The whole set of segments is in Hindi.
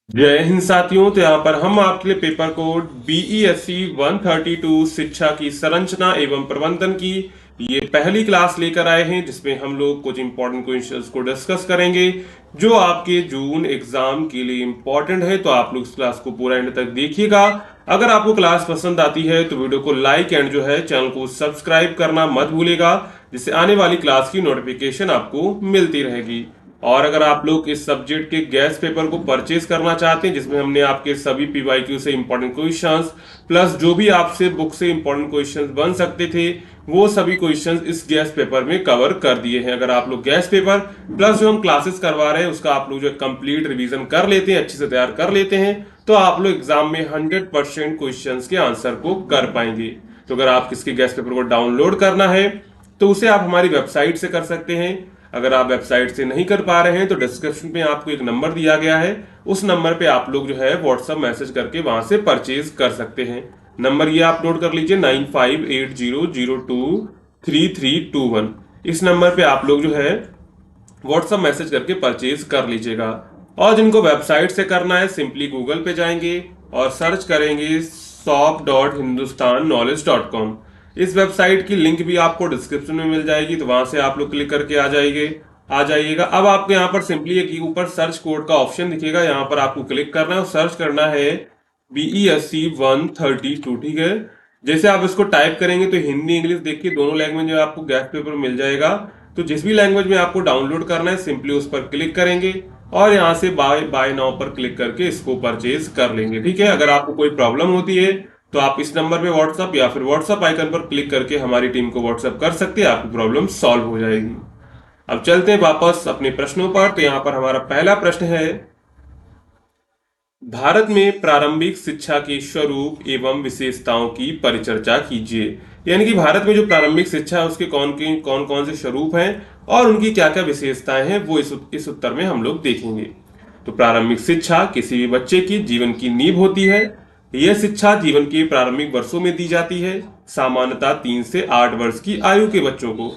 जय हिंद साथियों। तो यहाँ पर हम आपके लिए पेपर कोड BESC 132 शिक्षा की संरचना एवं प्रबंधन की ये पहली क्लास लेकर आए हैं, जिसमें हम लोग कुछ इंपॉर्टेंट क्वेश्चंस को डिस्कस करेंगे जो आपके जून एग्जाम के लिए इंपॉर्टेंट है। तो आप लोग इस क्लास को पूरा एंड तक देखिएगा। अगर आपको क्लास पसंद आती है तो वीडियो को लाइक एंड जो है चैनल को सब्सक्राइब करना मत भूलिएगा, जिससे आने वाली क्लास की नोटिफिकेशन आपको मिलती रहेगी। और अगर आप लोग इस सब्जेक्ट के गैस पेपर को परचेज करना चाहते हैं, जिसमें हमने आपके सभी PYQ से इंपॉर्टेंट क्वेश्चंस प्लस जो भी आपसे बुक से इंपॉर्टेंट क्वेश्चंस बन सकते थे वो सभी क्वेश्चंस इस गैस पेपर में कवर कर दिए हैं। अगर आप लोग गैस पेपर प्लस जो हम क्लासेस करवा रहे हैं उसका आप लोग जो कंप्लीट रिवीजन कर लेते हैं, अच्छे से तैयार कर लेते हैं, तो आप लोग एग्जाम में 100% क्वेश्चन के आंसर को कर पाएंगे। तो अगर आप किसके गैस पेपर को डाउनलोड करना है तो उसे आप हमारी वेबसाइट से कर सकते हैं। अगर आप वेबसाइट से नहीं कर पा रहे हैं तो डिस्क्रिप्शन में आपको एक नंबर दिया गया है, उस नंबर पे आप लोग जो है व्हाट्सएप मैसेज करके वहां से परचेज कर सकते हैं। नंबर ये आप नोट कर लीजिए, 9580023321। इस नंबर पे आप लोग जो है व्हाट्सएप मैसेज करके परचेज कर लीजिएगा। और जिनको वेबसाइट से करना है सिंपली गूगल पे जाएंगे और सर्च करेंगे shop.hindustanknowledge.com। इस वेबसाइट की लिंक भी आपको डिस्क्रिप्शन में मिल जाएगी, तो वहां से आप लोग क्लिक करके आ जाइएगा। अब आपको यहाँ पर सिंपली एक ऊपर सर्च कोड का ऑप्शन दिखेगा, यहाँ पर आपको क्लिक करना है और सर्च करना है BESC 132। ठीक है, जैसे आप इसको टाइप करेंगे तो हिंदी इंग्लिश देखिए दोनों लैंग्वेज में आपको गैस पेपर मिल जाएगा। तो जिस भी लैंग्वेज में आपको डाउनलोड करना है सिंपली उस पर क्लिक करेंगे और यहाँ से बाय नाउ पर क्लिक करके इसको परचेज कर लेंगे। ठीक है, अगर आपको कोई प्रॉब्लम होती है तो आप इस नंबर पे व्हाट्सअप या फिर व्हाट्सअप आइकन पर क्लिक करके हमारी टीम को व्हाट्सअप कर सकते हैं, आपकी प्रॉब्लम सॉल्व हो जाएगी। अब चलते हैं वापस अपने प्रश्नों पर। तो यहाँ पर हमारा पहला प्रश्न है, भारत में प्रारंभिक शिक्षा के स्वरूप एवं विशेषताओं की परिचर्चा कीजिए। यानी कि भारत में जो प्रारंभिक शिक्षा है उसके कौन कौन से स्वरूप हैं और उनकी क्या क्या विशेषताएं हैं वो इस उत्तर में हम लोग देखेंगे। तो प्रारंभिक शिक्षा किसी भी बच्चे की जीवन की नींव होती है। यह शिक्षा जीवन के प्रारंभिक वर्षों में दी जाती है, सामान्यतः 3 से 8 वर्ष की आयु के बच्चों को।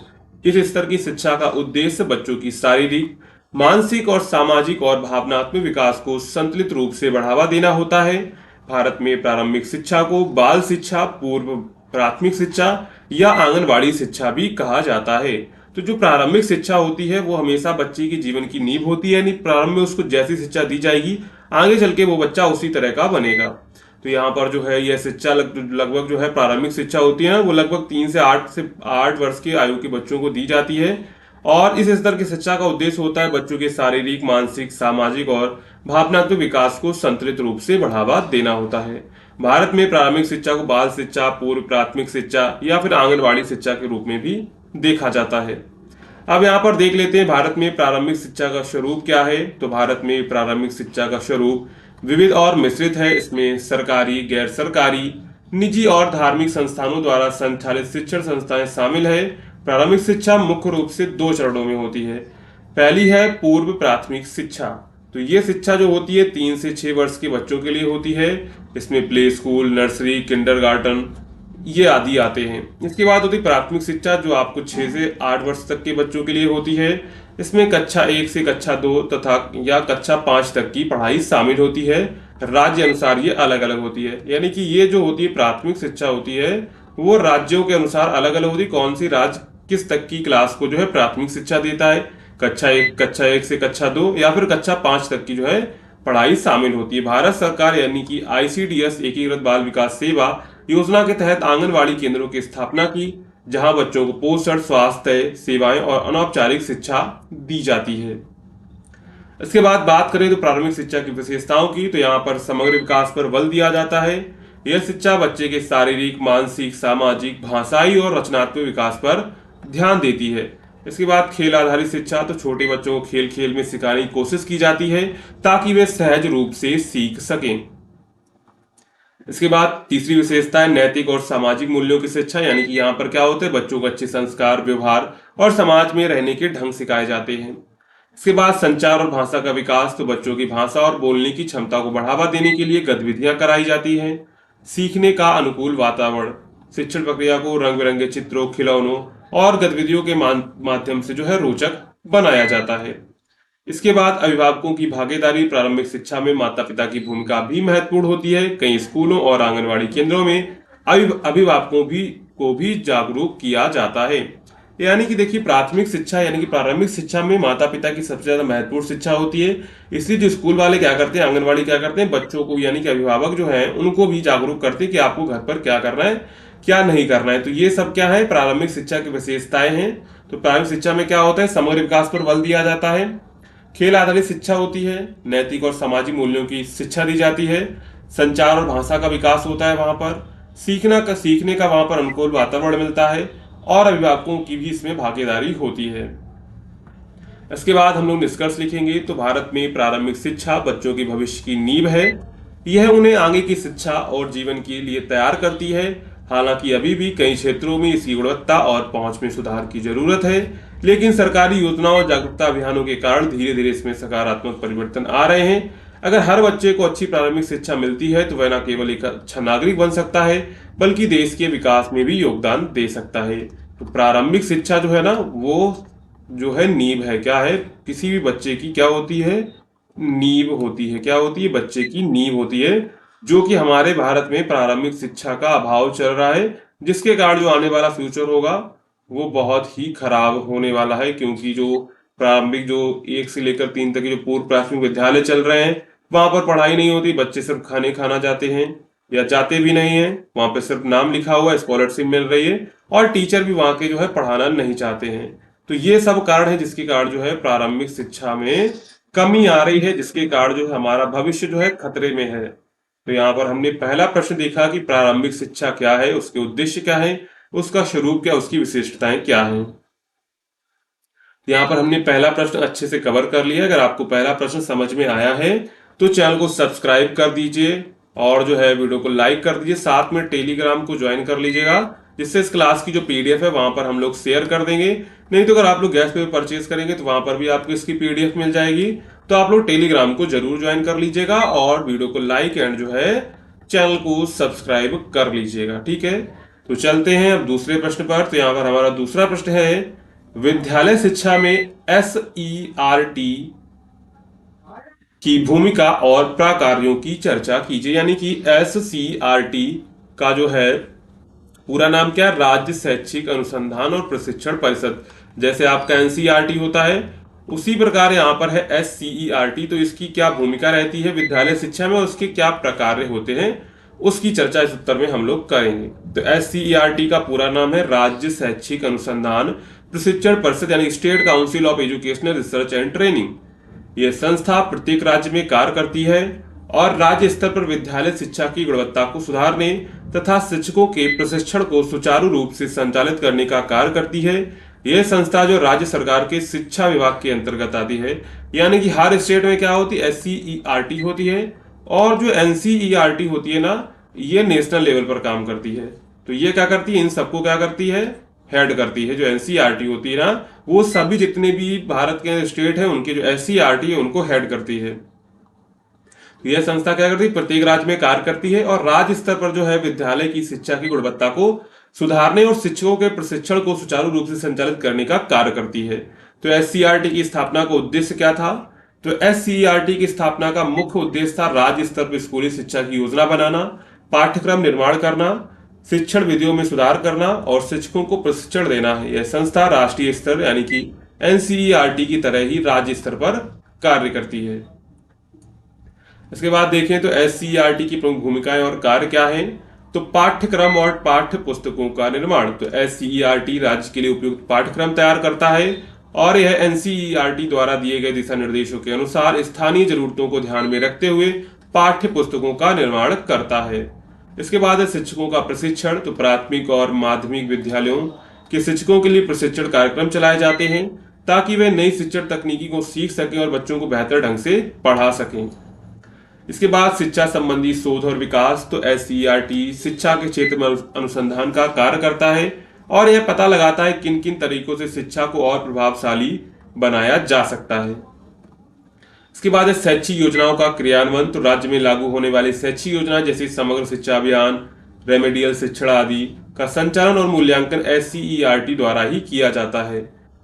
इस स्तर की शिक्षा का उद्देश्य बच्चों की शारीरिक, मानसिक और सामाजिक और भावनात्मक विकास को संतुलित रूप से बढ़ावा देना होता है। भारत में प्रारंभिक शिक्षा को बाल शिक्षा, पूर्व प्राथमिक शिक्षा या आंगनवाड़ी शिक्षा भी कहा जाता है। तो जो प्रारंभिक शिक्षा होती है वो हमेशा बच्चे की जीवन की नींव होती है, यानी प्रारंभ में उसको जैसी शिक्षा दी जाएगी आगे चल के वो बच्चा उसी तरह का बनेगा। तो यहाँ पर जो है यह शिक्षा लगभग जो है प्रारंभिक शिक्षा होती है ना, वो लगभग 3 से 8 वर्ष की आयु के बच्चों को दी जाती है। और इस स्तर की शिक्षा का उद्देश्य होता है बच्चों के शारीरिक, मानसिक, सामाजिक और भावनात्मक विकास को संतुलित रूप से बढ़ावा देना होता है। भारत में प्रारंभिक शिक्षा को बाल शिक्षा, पूर्व प्राथमिक शिक्षा या फिर आंगनवाड़ी शिक्षा के रूप में भी देखा जाता है। अब यहाँ पर देख लेते हैं भारत में प्रारंभिक शिक्षा का स्वरूप क्या है। तो भारत में प्रारंभिक शिक्षा का स्वरूप विविध और मिश्रित है। इसमें सरकारी, गैर सरकारी, निजी और धार्मिक संस्थानों द्वारा संचालित शिक्षण संस्थाएं शामिल है। प्रारंभिक शिक्षा मुख्य रूप से 2 चरणों में होती है। पहली है पूर्व प्राथमिक शिक्षा। तो ये शिक्षा जो होती है 3 से 6 वर्ष के बच्चों के लिए होती है। इसमें प्ले स्कूल, नर्सरी, किंडरगार्टन ये आदि आते हैं। इसके बाद होती है प्राथमिक शिक्षा, जो आपको 6 से 8 वर्ष तक के बच्चों के लिए होती है। इसमें कक्षा 1 से कक्षा 2 तथा या कक्षा 5 तक की पढ़ाई शामिल होती है। राज्य अनुसार ये अलग अलग होती है, यानी कि ये जो होती है प्राथमिक शिक्षा होती है वो राज्यों के अनुसार अलग अलग होती है। कौन सी राज्य किस तक की क्लास को जो है प्राथमिक शिक्षा देता है, कक्षा एक से कक्षा 2 या फिर कक्षा 5 तक की जो है पढ़ाई शामिल होती है। भारत सरकार यानी कि ICDS एकीकृत बाल विकास सेवा योजना के तहत आंगनवाड़ी केंद्रों की स्थापना की, जहां बच्चों को पोषण, स्वास्थ्य सेवाएं और अनौपचारिक शिक्षा दी जाती है। इसके बाद बात करें तो प्रारंभिक शिक्षा की विशेषताओं की, तो यहाँ पर समग्र विकास पर बल दिया जाता है। यह शिक्षा बच्चे के शारीरिक, मानसिक, सामाजिक, भाषाई और रचनात्मक विकास पर ध्यान देती है। इसके बाद खेल आधारित शिक्षा, तो छोटे बच्चों को खेल खेल में सिखाने की कोशिश की जाती है ताकि वे सहज रूप से सीख सकें। इसके बाद तीसरी विशेषता है नैतिक और सामाजिक मूल्यों की शिक्षा, यानी कि यहाँ पर क्या होता है बच्चों को अच्छे संस्कार, व्यवहार और समाज में रहने के ढंग सिखाए जाते हैं। इसके बाद संचार और भाषा का विकास, तो बच्चों की भाषा और बोलने की क्षमता को बढ़ावा देने के लिए गतिविधियां कराई जाती हैं। सीखने का अनुकूल वातावरण, शिक्षण प्रक्रिया को रंग बिरंगे चित्रों, खिलौनों और गतिविधियों के माध्यम से जो है रोचक बनाया जाता है। इसके बाद अभिभावकों की भागीदारी। प्रारंभिक शिक्षा में माता पिता की भूमिका भी महत्वपूर्ण होती है। कई स्कूलों और आंगनवाड़ी केंद्रों में अभिभावकों को भी जागरूक किया जाता है। यानी कि देखिए, प्राथमिक शिक्षा यानी कि प्रारंभिक शिक्षा में माता पिता की सबसे ज्यादा महत्वपूर्ण शिक्षा होती है। इसलिए जो स्कूल वाले क्या करते हैं, आंगनवाड़ी क्या करते हैं, बच्चों को यानी कि अभिभावक जो है उनको भी जागरूक करते हैं कि आपको घर पर क्या करना है, क्या नहीं करना है। तो ये सब क्या है, प्रारंभिक शिक्षा की विशेषताएं हैं। तो प्रारंभिक शिक्षा में क्या होता है, समग्र विकास पर बल दिया जाता है, खेल आधारित शिक्षा होती है, नैतिक और सामाजिक मूल्यों की शिक्षा दी जाती है, संचार और भाषा का विकास होता है वहां पर, सीखने का वहां पर अनुकूल वातावरण मिलता है, और अभिभावकों की भी इसमें भागीदारी होती है। इसके बाद हम लोग निष्कर्ष लिखेंगे। तो भारत में प्रारंभिक शिक्षा बच्चों के भविष्य की नींव है। यह उन्हें आगे की शिक्षा और जीवन के लिए तैयार करती है। हालांकि अभी भी कई क्षेत्रों में इसकी गुणवत्ता और पहुंच में सुधार की जरूरत है, लेकिन सरकारी योजनाओं और जागरूकता अभियानों के कारण धीरे धीरे इसमें सकारात्मक परिवर्तन आ रहे हैं। अगर हर बच्चे को अच्छी प्रारंभिक शिक्षा मिलती है तो वह न केवल एक अच्छा नागरिक बन सकता है, बल्कि देश के विकास में भी योगदान दे सकता है। तो प्रारंभिक शिक्षा जो है ना, वो जो है नींव है। क्या है, किसी भी बच्चे की क्या होती है, नींव होती है। क्या होती है, बच्चे की नींव होती है। जो कि हमारे भारत में प्रारंभिक शिक्षा का अभाव चल रहा है, जिसके कारण जो आने वाला फ्यूचर होगा वो बहुत ही खराब होने वाला है। क्योंकि जो प्रारंभिक जो 1 से लेकर 3 तक के जो पूर्व प्राथमिक विद्यालय चल रहे हैं, वहां पर पढ़ाई नहीं होती, बच्चे सिर्फ खाने खाना जाते हैं या जाते भी नहीं है। वहां पे सिर्फ नाम लिखा हुआ है, स्कॉलरशिप मिल रही है, और टीचर भी वहां के जो है पढ़ाना नहीं चाहते हैं। तो ये सब कारण है जिसके कारण जो है प्रारंभिक शिक्षा में कमी आ रही है, जिसके कारण जो है हमारा भविष्य जो है खतरे में है। तो यहाँ पर हमने पहला प्रश्न देखा कि प्रारंभिक शिक्षा क्या है, उसके उद्देश्य क्या है, उसका स्वरूप क्या, उसकी विशेषताएं क्या हैं। यहाँ पर हमने पहला प्रश्न अच्छे से कवर कर लिया। अगर आपको पहला प्रश्न समझ में आया है तो चैनल को सब्सक्राइब कर दीजिए, और जो है वीडियो को लाइक कर दीजिए। साथ में टेलीग्राम को ज्वाइन कर लीजिएगा, जिससे इस क्लास की जो पीडीएफ है वहां पर हम लोग शेयर कर देंगे। नहीं तो अगर आप लोग गैस पे परचेज करेंगे तो वहां पर भी आपको इसकी पीडीएफ मिल जाएगी। तो आप लोग टेलीग्राम को जरूर ज्वाइन कर लीजिएगा, और वीडियो को लाइक एंड जो है चैनल को सब्सक्राइब कर लीजिएगा। ठीक है, तो चलते हैं अब दूसरे प्रश्न पर। तो यहाँ पर हमारा दूसरा प्रश्न है, विद्यालय शिक्षा में SERT की भूमिका और प्रकार्यों की चर्चा कीजिए। यानी कि SCRT का जो है पूरा नाम क्या है, राज्य शैक्षिक अनुसंधान और प्रशिक्षण परिषद। जैसे आपका NCERT होता है, उसी प्रकार यहाँ पर है SCERT। तो इसकी क्या भूमिका रहती है विद्यालय शिक्षा में, और उसके क्या प्रकार होते हैं, उसकी चर्चा इस उत्तर में हम लोग करेंगे। तो SCERT का पूरा नाम है राज्य शैक्षिक अनुसंधान प्रशिक्षण परिषद, यानी state council of educational research and training. यह संस्था प्रत्येक राज्य में कार्य करती है और राज्य स्तर पर विद्यालय शिक्षा की गुणवत्ता को सुधारने तथा शिक्षकों के प्रशिक्षण को सुचारू रूप से संचालित करने का कार्य करती है। यह संस्था जो राज्य सरकार के शिक्षा विभाग के अंतर्गत आती है। यानी कि हर स्टेट में क्या होती है, SCERT होती है, और जो NCERT होती है ना, ये नेशनल लेवल पर काम करती है। तो ये क्या करती है, इन सबको क्या करती है, हेड करती है। जो NCERT होती है ना, वो सभी जितने भी भारत के स्टेट है उनके जो SCERT है उनको हेड करती है। तो यह संस्था क्या करती है, प्रत्येक राज्य में कार्य करती है, और राज्य स्तर पर जो है विद्यालय की शिक्षा की गुणवत्ता को सुधारने और शिक्षकों के प्रशिक्षण को सुचारू रूप से संचालित करने का कार्य करती है। तो SCERT की स्थापना का उद्देश्य क्या था, तो SCERT की स्थापना का मुख्य उद्देश्य था राज्य स्तर पर स्कूली शिक्षा की योजना बनाना, पाठ्यक्रम निर्माण करना, शिक्षण विधियों में सुधार करना और शिक्षकों को प्रशिक्षण देना है। यह संस्था राष्ट्रीय स्तर यानी कि NCERT की तरह ही राज्य स्तर पर कार्य करती है। इसके बाद देखें तो SCERT की प्रमुख भूमिकाएं और कार्य क्या हैं। तो पाठ्यक्रम और पाठ्य पुस्तकों का निर्माण। तो SCERT राज्य के लिए उपयुक्त पाठ्यक्रम तैयार करता है, और यह NCERT द्वारा दिए गए दिशा निर्देशों के अनुसार स्थानीय जरूरतों को ध्यान में रखते हुए पाठ्य पुस्तकों का निर्माण करता है। इसके बाद है शिक्षकों का प्रशिक्षण। तो प्राथमिक और माध्यमिक विद्यालयों के शिक्षकों के लिए प्रशिक्षण कार्यक्रम चलाए जाते हैं, ताकि वे नई शिक्षण तकनीकी को सीख सकें और बच्चों को बेहतर ढंग से पढ़ा सकें। इसके बाद शिक्षा संबंधी शोध और विकास। तो SCERT शिक्षा के क्षेत्र में अनुसंधान का कार्य करता है, और यह पता लगाता है किन किन तरीकों से शिक्षा को और प्रभावशाली बनाया जा सकता है। इसके बाद है शैक्षिक योजनाओं का क्रियान्वयन। तो राज्य में लागू होने वाली शैक्षिक योजना जैसे समग्र शिक्षा अभियान, रेमेडियल शिक्षण आदि का संचालन और मूल्यांकन SCERT द्वारा ही किया जाता है।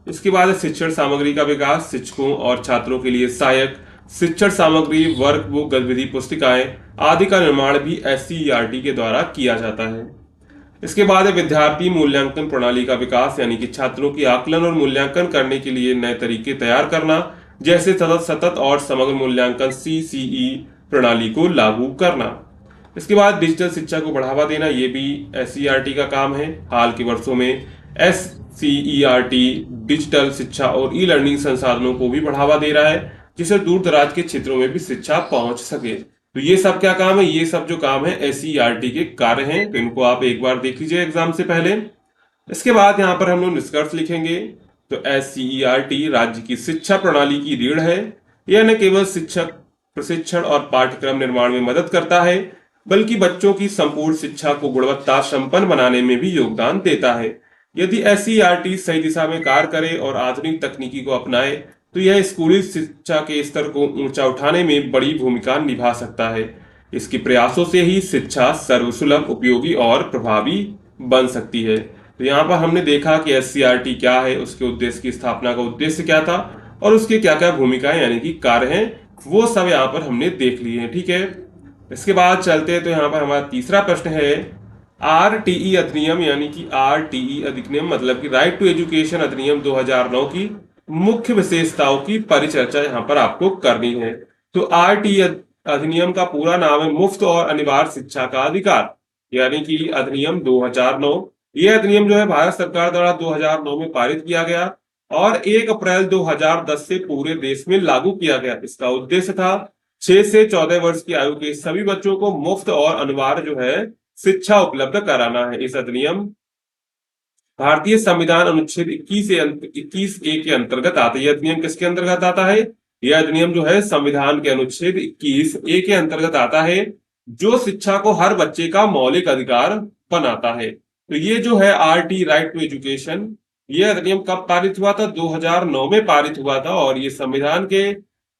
इसके बाद है शिक्षण सामग्री का विकास, शिक्षकों और छात्रों के लिए सहायक शिक्षण सामग्री, वर्कबुक, गतिविधि पुस्तिकाएं आदि का निर्माण भी एससीईआरटी के द्वारा किया जाता है। इसके बाद है विद्यार्थी मूल्यांकन प्रणाली का विकास, यानी कि छात्रों की आकलन और मूल्यांकन करने के लिए नए तरीके तैयार करना, जैसे सतत सतत और समग्र मूल्यांकन सीसीई प्रणाली को लागू करना। इसके बाद डिजिटल शिक्षा को बढ़ावा देना, ये भी एससीईआरटी का काम है। हाल के वर्षों में एससीईआरटी डिजिटल शिक्षा और ई लर्निंग संसाधनों को भी बढ़ावा दे रहा है, जिससे दूर दराज के क्षेत्रों में भी शिक्षा पहुंच सके। तो ये सब क्या काम है, ये सब जो काम है एससीईआरटी के कार्य हैं, तो इनको आप एक बार देख लीजिए एग्जाम से पहले। इसके बाद यहाँ पर हम लोग निष्कर्ष लिखेंगे। तो एससीईआरटी राज्य की शिक्षा प्रणाली की रीढ़ है। यह न केवल शिक्षक प्रशिक्षण और पाठ्यक्रम निर्माण में मदद करता है, बल्कि बच्चों की संपूर्ण शिक्षा को गुणवत्ता संपन्न बनाने में भी योगदान देता है। यदि एससीईआरटी सही दिशा में कार्य करे और आधुनिक तकनीकी को अपनाए, तो यह स्कूली शिक्षा के स्तर को ऊंचा उठाने में बड़ी भूमिका निभा सकता है। इसके प्रयासों से ही शिक्षा सर्वसुलभ, उपयोगी और प्रभावी बन सकती है। तो यहाँ पर हमने देखा कि एससीईआरटी क्या है, उसके उद्देश्य की स्थापना का उद्देश्य क्या था और उसके क्या क्या भूमिकाएं यानी कि कार्य हैं, वो सब यहाँ पर हमने देख लिए हैं। ठीक है, इसके बाद चलते हैं। तो यहाँ पर हमारा तीसरा प्रश्न है आरटीई अधिनियम, यानी कि आरटीई अधिनियम मतलब कि राइट टू एजुकेशन अधिनियम 2009 की मुख्य विशेषताओं की परिचर्चा यहाँ पर आपको करनी है। तो आरटीई अधिनियम का पूरा नाम है मुफ्त और अनिवार्य शिक्षा का अधिकार, यानी कि अधिनियम 2009। यह अधिनियम जो है भारत सरकार द्वारा 2009 में पारित किया गया और 1 अप्रैल 2010 से पूरे देश में लागू किया गया। इसका उद्देश्य था 6 से 14 वर्ष की आयु के सभी बच्चों को मुफ्त और अनिवार्य जो है शिक्षा उपलब्ध कराना है। इस अधिनियम भारतीय संविधान अनुच्छेद 21 ए के अंतर्गत आता है। यह अधिनियम किसके अंतर्गत आता है? यह अधिनियम जो है संविधान के अनुच्छेद 21 ए के अंतर्गत आता है, जो शिक्षा को हर बच्चे का मौलिक अधिकार बनाता है। तो ये जो है आरटी राइट टू एजुकेशन, यह अधिनियम कब पारित हुआ था? 2009 में पारित हुआ था और ये संविधान के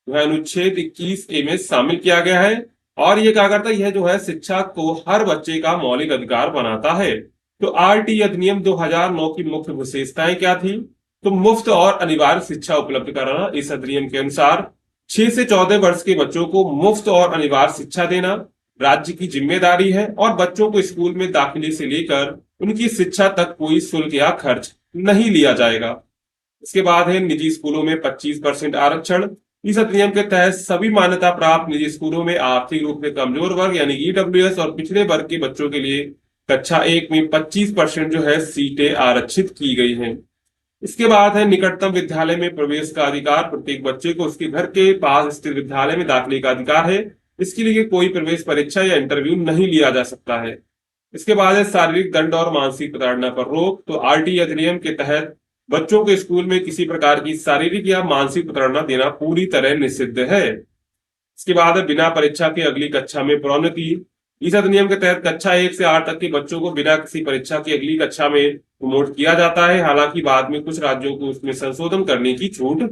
अनुच्छेद 21 ए में शामिल किया गया है। और ये क्या करता है? यह जो है शिक्षा को हर बच्चे का मौलिक अधिकार बनाता है। तो आरटी अधिनियम 2009 की मुख्य विशेषताएं क्या थी? तो मुफ्त और अनिवार्य शिक्षा उपलब्ध कराना। इस अधिनियम के अनुसार 6 से 14 वर्ष के बच्चों को मुफ्त और अनिवार्य शिक्षा देना राज्य की जिम्मेदारी है और बच्चों को स्कूल में दाखिले से लेकर उनकी शिक्षा तक कोई शुल्क या खर्च नहीं लिया जाएगा। इसके बाद है निजी स्कूलों में 25% आरक्षण। इस अधिनियम के तहत सभी मान्यता प्राप्त निजी स्कूलों में आर्थिक रूप से कमजोर वर्ग यानी ईडब्ल्यूएस और पिछड़े वर्ग के बच्चों के लिए कक्षा 1 में 25% जो है सीटें आरक्षित की गई हैं। इसके बाद है निकटतम विद्यालय में प्रवेश का अधिकार। प्रत्येक बच्चे को उसके घर के पास स्थित विद्यालय में दाखिले का अधिकार है। इसके लिए कोई प्रवेश परीक्षा या इंटरव्यू नहीं लिया जा सकता है। इसके बाद है शारीरिक दंड और मानसिक प्रताड़ना पर रोक। तो आरटी अधिनियम के तहत बच्चों को स्कूल में किसी प्रकार की शारीरिक या मानसिक प्रताड़ना देना पूरी तरह निषिद्ध है। इसके बाद है बिना परीक्षा के अगली कक्षा में प्रोन्नति। इस अधिनियम के तहत कक्षा 1 से 8 तक के बच्चों को बिना किसी परीक्षा की अगली कक्षा में प्रमोट किया जाता है। हालांकि बाद में कुछ राज्यों को उसमें संशोधन करने की छूट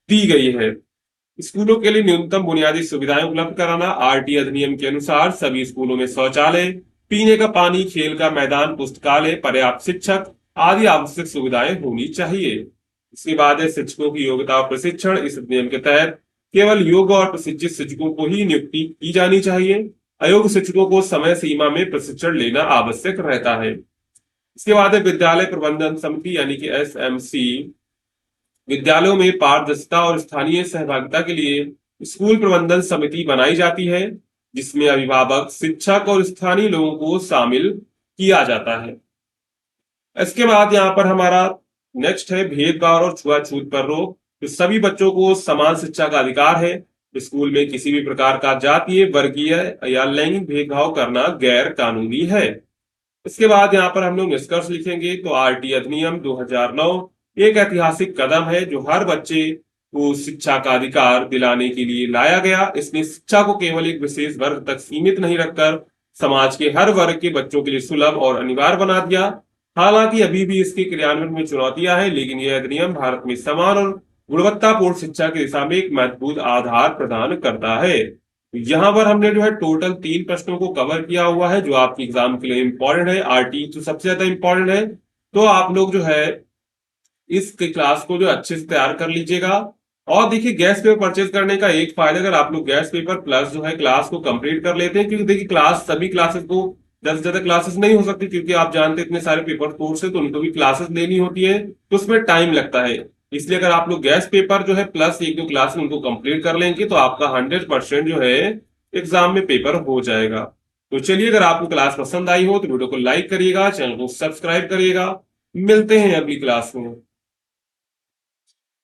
दी गई है। स्कूलों के लिए न्यूनतम बुनियादी सुविधाएं उपलब्ध कराना। आरटी अधिनियम के अनुसार सभी स्कूलों में शौचालय, पीने का पानी, खेल का मैदान, पुस्तकालय, पर्याप्त शिक्षक आदि आवश्यक सुविधाएं होनी चाहिए। इसके बाद है शिक्षकों की योग्यता और प्रशिक्षण। इस अधिनियम के तहत केवल योग्य और प्रशिक्षित शिक्षकों को ही नियुक्ति की जानी चाहिए। अयोग्य शिक्षकों को समय सीमा में प्रशिक्षण लेना आवश्यक रहता है। इसके बाद है विद्यालय प्रबंधन समिति यानी कि एसएमसी। विद्यालयों में पारदर्शिता और स्थानीय सहभागिता के लिए स्कूल प्रबंधन समिति बनाई जाती है, जिसमें अभिभावक, शिक्षक और स्थानीय लोगों को शामिल किया जाता है। इसके बाद यहाँ पर हमारा नेक्स्ट है भेदभाव और छुआछूत पर रोक। तो सभी बच्चों को समान शिक्षा का अधिकार है। स्कूल में किसी भी प्रकार का जातीय, वर्गीय या लैंगिक भेदभाव करना गैर कानूनी है। इसके बाद यहाँ पर हम लोग निष्कर्ष लिखेंगे। तो आरटी अधिनियम 2009 एक ऐतिहासिक कदम है जो हर बच्चे को शिक्षा का अधिकार दिलाने के लिए लाया गया। इसने शिक्षा को केवल एक विशेष वर्ग तक सीमित नहीं रखकर समाज के हर वर्ग के बच्चों के लिए सुलभ और अनिवार्य बना दिया। हालांकि अभी भी इसके क्रियान्वयन में चुनौतियां हैं, लेकिन यह अधिनियम भारत में समान और गुणवत्तापूर्ण शिक्षा की दिशा में एक मजबूत आधार प्रदान करता है। यहाँ पर हमने जो है टोटल 3 प्रश्नों को कवर किया हुआ है जो आपके एग्जाम के लिए इंपॉर्टेंट है। आरटी तो सबसे ज्यादा इंपॉर्टेंट है। तो आप लोग जो है इस क्लास को जो अच्छे से तैयार कर लीजिएगा। और देखिए गैस पेपर परचेज करने का एक फायदा, अगर आप लोग गैस पेपर प्लस जो है क्लास को कंप्लीट कर लेते हैं, क्योंकि देखिए क्लास सभी क्लासेस को ज्यादा से ज्यादा क्लासेस नहीं हो सकती, क्योंकि आप जानते हैं इतने सारे पेपर कोर्स है तो उनको भी क्लासेस लेनी होती है, तो उसमें टाइम लगता है। इसलिए अगर आप लोग गैस पेपर जो है प्लस एक दो क्लास उनको कंप्लीट कर लेंगे तो आपका 100% जो है एग्जाम में पेपर हो जाएगा। तो चलिए, अगर आपको क्लास पसंद आई हो तो वीडियो को लाइक करिएगा, चैनल को सब्सक्राइब करिएगा। मिलते हैं अगली क्लास में।